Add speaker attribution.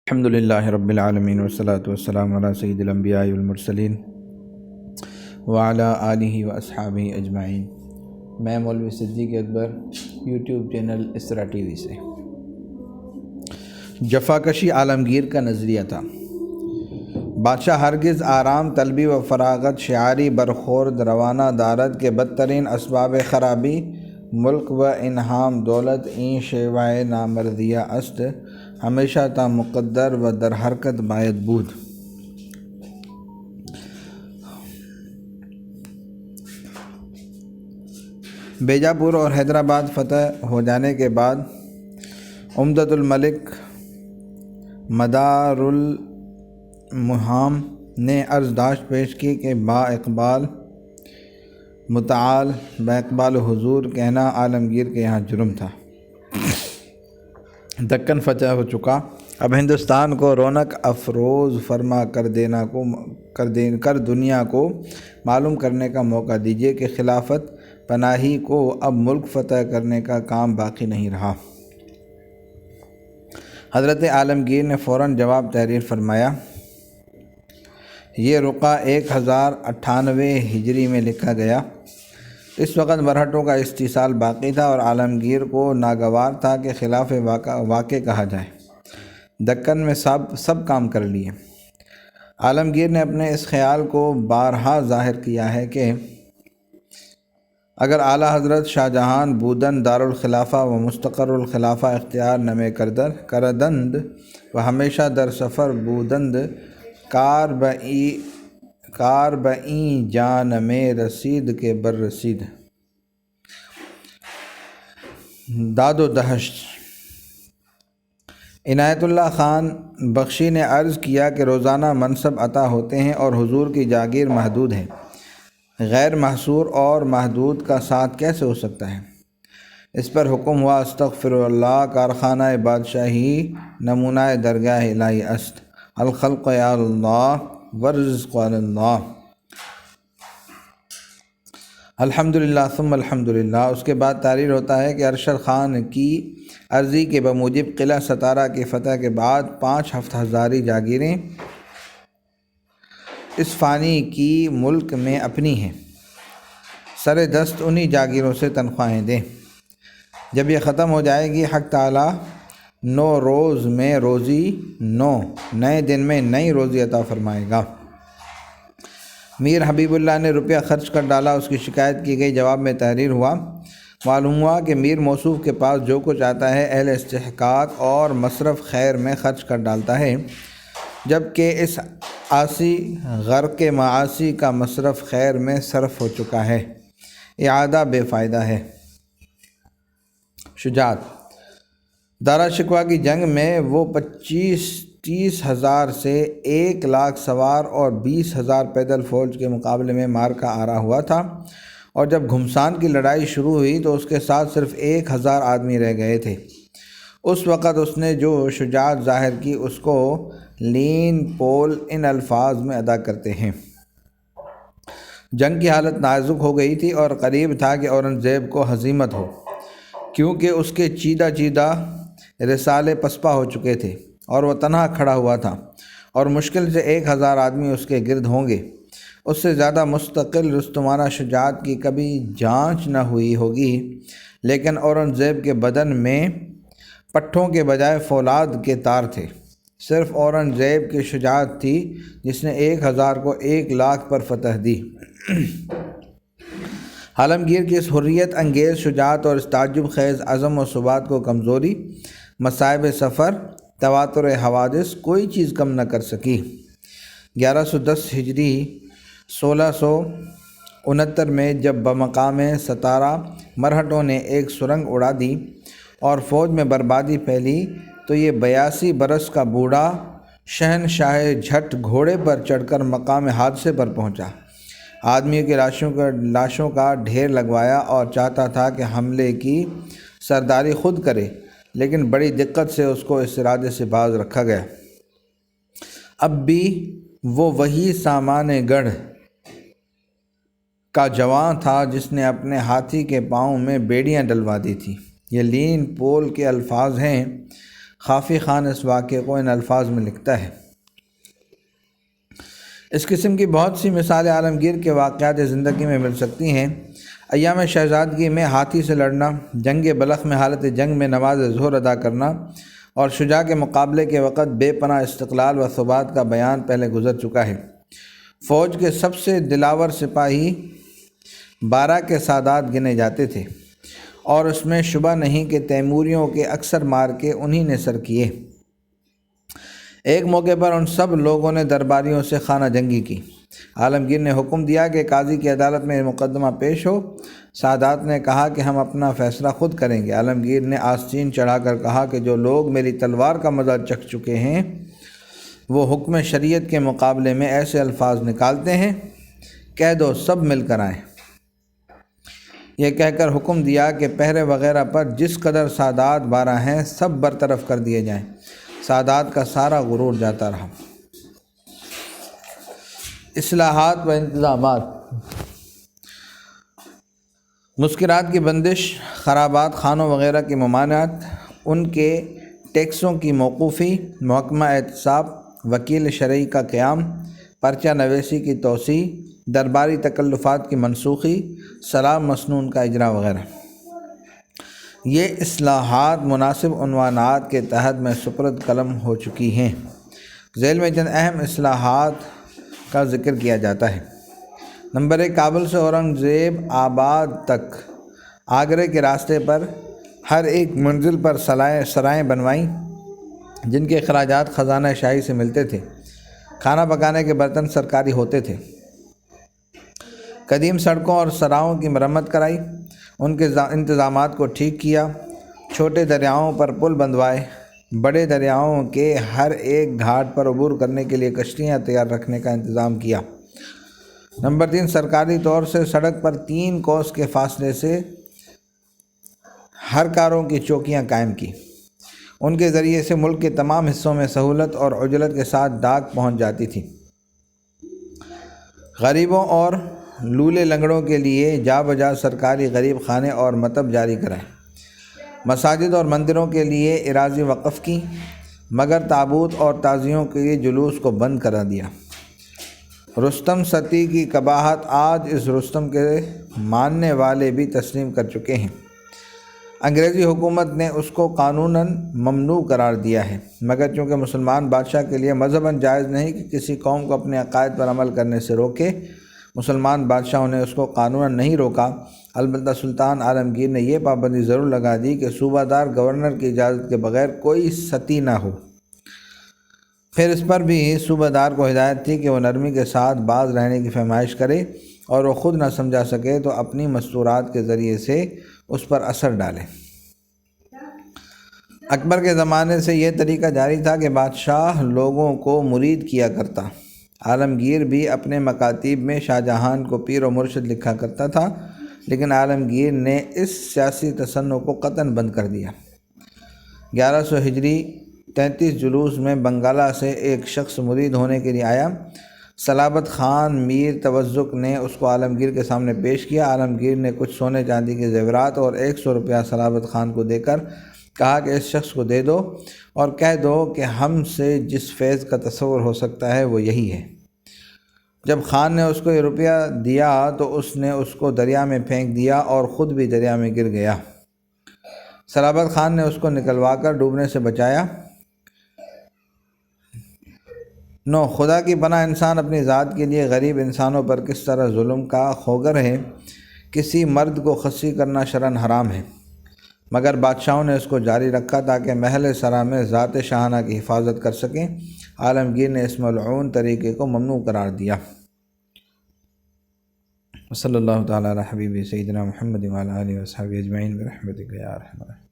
Speaker 1: الحمد للہ رب العالمین والصلاة والسلام علی سید الانبیاء والمرسلین وعلی آلہ واصحابہ اجمعین۔ میں مولوی صدیق اکبر یوٹیوب چینل اسرا ٹی وی سے۔ جفاکشی عالمگیر کا نظریہ تھا۔ بادشاہ ہرگز آرام طلبی و فراغت شعاری برخورد روانہ دارد کے بدترین اسباب خرابی ملک و انہام دولت این شیوائے نامردیہ است ہمیشہ تا مقدر و در حرکت باید بود۔ بیجاپور اور حیدرآباد فتح ہو جانے کے بعد عمدۃ الملک مدار المہام نے عرضداشت پیش کی کہ با اقبال متعال با اقبال حضور کہنا عالمگیر کے یہاں جرم تھا۔ دکن فتح ہو چکا، اب ہندوستان کو رونق افروز فرما کر دنیا کو معلوم کرنے کا موقع دیجیے کہ خلافت پناہی کو اب ملک فتح کرنے کا کام باقی نہیں رہا۔ حضرت عالمگیر نے فوراً جواب تحریر فرمایا۔ یہ رقعہ 1098 ہجری میں لکھا گیا۔ اس وقت مرہٹوں کا استحصال باقی تھا اور عالمگیر کو ناگوار تھا کہ خلاف واقع کہا جائے۔ دکن میں سب کام کر لیے۔ عالمگیر نے اپنے اس خیال کو بارہا ظاہر کیا ہے کہ اگر اعلیٰ حضرت شاہ جہان بودن دارالخلافہ و مستقر الخلافہ اختیار نمے کردند و ہمیشہ در سفر بودند کار بئیں جان میں رسید کے بر رسید۔ داد و دہشت۔ عنایت اللہ خان بخشی نے عرض کیا کہ روزانہ منصب عطا ہوتے ہیں اور حضور کی جاگیر محدود ہے، غیر محصور اور محدود کا ساتھ کیسے ہو سکتا ہے؟ اس پر حکم ہوا استغفر اللہ، کارخانہ بادشاہی نمونہ درگاہ الہی است، الخلق یا اللہ والرزق علی اللہ۔ الحمدللہ ثم الحمدللہ۔ اس کے بعد تحریر ہوتا ہے کہ ارشد خان کی عرضی کے بموجب قلعہ ستارہ کی فتح کے بعد 5 ہزاری جاگیریں اس فانی کی ملک میں اپنی ہیں، سر دست انہی جاگیروں سے تنخواہیں دیں۔ جب یہ ختم ہو جائے گی حق تعالیٰ 9 روز میں روزی نئے دن میں نئی روزی عطا فرمائے گا۔ میر حبیب اللہ نے روپیہ خرچ کر ڈالا، اس کی شکایت کی گئی۔ جواب میں تحریر ہوا، معلوم ہوا کہ میر موصوف کے پاس جو کچھ آتا ہے اہل استحقاق اور مصرف خیر میں خرچ کر ڈالتا ہے، جبکہ اس عاصی غرق معاصی کا مصرف خیر میں صرف ہو چکا ہے۔ اعادہ بے فائدہ ہے۔ شجاعت۔ دارا شکوہ کی جنگ میں وہ 25-30 ہزار سے 1 لاکھ سوار اور 20 ہزار پیدل فوج کے مقابلے میں مارکا آرا ہوا تھا، اور جب گھمسان کی لڑائی شروع ہوئی تو اس کے ساتھ صرف 1000 آدمی رہ گئے تھے۔ اس وقت اس نے جو شجاعت ظاہر کی اس کو لین پول ان الفاظ میں ادا کرتے ہیں۔ جنگ کی حالت نازک ہو گئی تھی اور قریب تھا کہ اورنگزیب کو ہزیمت ہو، کیونکہ اس کے چیدہ رسالے پسپا ہو چکے تھے اور وہ تنہا کھڑا ہوا تھا، اور مشکل سے 1000 آدمی اس کے گرد ہوں گے۔ اس سے زیادہ مستقل رستمانہ شجاعت کی کبھی جانچ نہ ہوئی ہوگی، لیکن اورنگزیب کے بدن میں پٹھوں کے بجائے فولاد کے تار تھے۔ صرف اورنگزیب کی شجاعت تھی جس نے 1000 کو 1 لاکھ پر فتح دی۔ عالمگیر کی اس حریت انگیز شجاعت اور اس تعجب خیز عزم و ثبات کو کمزوری، مصائب سفر، تواتر حوادث کوئی چیز کم نہ کر سکی۔ 1110 ہجری 1669 میں جب بمقام ستارہ مرہٹوں نے ایک سرنگ اڑا دی اور فوج میں بربادی پھیلی تو یہ 82 برس کا بوڑھا شہنشاہ جھٹ گھوڑے پر چڑھ کر مقام حادثے پر پہنچا، آدمیوں کی لاشوں کا ڈھیر لگوایا اور چاہتا تھا کہ حملے کی سرداری خود کرے، لیکن بڑی دقت سے اس کو اس ارادے سے باز رکھا گیا۔ اب بھی وہ وہی سامان گڑھ کا جوان تھا جس نے اپنے ہاتھی کے پاؤں میں بیڑیاں ڈلوا دی تھی۔ یہ لین پول کے الفاظ ہیں۔ خافی خان اس واقعے کو ان الفاظ میں لکھتا ہے: اس قسم کی بہت سی مثالیں عالمگیر کے واقعات زندگی میں مل سکتی ہیں۔ ایام شہزادگی میں ہاتھی سے لڑنا، جنگ بلخ میں حالت جنگ میں نماز ظہر ادا کرنا، اور شجاع کے مقابلے کے وقت بے پناہ استقلال و ثبات کا بیان پہلے گزر چکا ہے۔ فوج کے سب سے دلاور سپاہی 12 کے سادات گنے جاتے تھے، اور اس میں شبہ نہیں کہ تیموریوں کے اکثر مارکے انہی نے سر کیے۔ ایک موقع پر ان سب لوگوں نے درباریوں سے خانہ جنگی کی۔ عالمگیر نے حکم دیا کہ قاضی کی عدالت میں مقدمہ پیش ہو۔ سادات نے کہا کہ ہم اپنا فیصلہ خود کریں گے۔ عالمگیر نے آستین چڑھا کر کہا کہ جو لوگ میری تلوار کا مزہ چکھ چکے ہیں وہ حکم شریعت کے مقابلے میں ایسے الفاظ نکالتے ہیں، کہہ دو سب مل کر آئیں۔ یہ کہہ کر حکم دیا کہ پہرے وغیرہ پر جس قدر سادات 12 ہیں سب برطرف کر دیے جائیں۔ سادات کا سارا غرور جاتا رہا۔ اصلاحات و انتظامات: مسکرات کی بندش، خرابات خانوں وغیرہ کی ممانعت، ان کے ٹیکسوں کی موقوفی، محکمہ احتساب، وکیل شرعی کا قیام، پرچہ نویسی کی توسیع، درباری تکلفات کی منسوخی، سلام مسنون کا اجرا وغیرہ۔ یہ اصلاحات مناسب عنوانات کے تحت میں سپرد قلم ہو چکی ہیں۔ ذیل میں چند اہم اصلاحات کا ذکر کیا جاتا ہے۔ نمبر 1، کابل سے اورنگزیب آباد تک آگرے کے راستے پر ہر ایک منزل پر سرائیں بنوائیں جن کے اخراجات خزانہ شاہی سے ملتے تھے۔ کھانا پکانے کے برتن سرکاری ہوتے تھے۔ قدیم سڑکوں اور سراہوں کی مرمت کرائی، ان کے انتظامات کو ٹھیک کیا، چھوٹے دریاؤں پر پل بندوائے، بڑے دریاؤں کے ہر ایک گھاٹ پر عبور کرنے کے لیے کشتیاں تیار رکھنے کا انتظام کیا۔ نمبر 3، سرکاری طور سے سڑک پر 3 کوس کے فاصلے سے ہر کاروں کی چوکیاں قائم کی۔ ان کے ذریعے سے ملک کے تمام حصوں میں سہولت اور عجلت کے ساتھ ڈاک پہنچ جاتی تھی۔ غریبوں اور لولے لنگڑوں کے لیے جا بجا سرکاری غریب خانے اور مکتب جاری کرائے۔ مساجد اور مندروں کے لیے اراضی وقف کی، مگر تابوت اور تعزیوں کے لیے جلوس کو بند کرا دیا۔ رستم ستی کی قباحت آج اس رستم کے ماننے والے بھی تسلیم کر چکے ہیں۔ انگریزی حکومت نے اس کو قانوناً ممنوع قرار دیا ہے، مگر چونکہ مسلمان بادشاہ کے لیے مذہباً جائز نہیں کہ کسی قوم کو اپنے عقائد پر عمل کرنے سے روکے، مسلمان بادشاہوں نے اس کو قانوناً نہیں روکا۔ البتہ سلطان عالمگیر نے یہ پابندی ضرور لگا دی کہ صوبہ دار گورنر کی اجازت کے بغیر کوئی ستی نہ ہو۔ پھر اس پر بھی صوبہ دار کو ہدایت تھی کہ وہ نرمی کے ساتھ باز رہنے کی فرمائش کرے، اور وہ خود نہ سمجھا سکے تو اپنی مستورات کے ذریعے سے اس پر اثر ڈالے۔ اکبر کے زمانے سے یہ طریقہ جاری تھا کہ بادشاہ لوگوں کو مرید کیا کرتا۔ عالمگیر بھی اپنے مکاتیب میں شاہ جہان کو پیر و مرشد لکھا کرتا تھا، لیکن عالمگیر نے اس سیاسی تصنع کو قطعاً بند کر دیا۔ 1100 ہجری 33 جلوس میں بنگالہ سے ایک شخص مرید ہونے کے لیے آیا۔ صلابت خان میر توزک نے اس کو عالمگیر کے سامنے پیش کیا۔ عالمگیر نے کچھ سونے چاندی کے زیورات اور 100 روپیہ صلابت خان کو دے کر کہا کہ اس شخص کو دے دو اور کہہ دو کہ ہم سے جس فیض کا تصور ہو سکتا ہے وہ یہی ہے۔ جب خان نے اس کو یہ روپیہ دیا تو اس نے اس کو دریا میں پھینک دیا اور خود بھی دریا میں گر گیا۔ صلابت خان نے اس کو نکلوا کر ڈوبنے سے بچایا۔ 9، خدا کی پناہ انسان اپنی ذات کے لیے غریب انسانوں پر کس طرح ظلم کا خوگر ہے۔ کسی مرد کو خصی کرنا شرعاً حرام ہے، مگر بادشاہوں نے اس کو جاری رکھا تاکہ محل سرا میں ذات شاہانہ کی حفاظت کر سکیں۔ عالمگیر نے اس ملعون طریقے کو ممنوع قرار دیا۔ صلی اللہ تعالیٰ علی حبیبہ سیدنا محمد وعلی آلہ وصحبہ اجمعین برحمتک یا ارحم الراحمین۔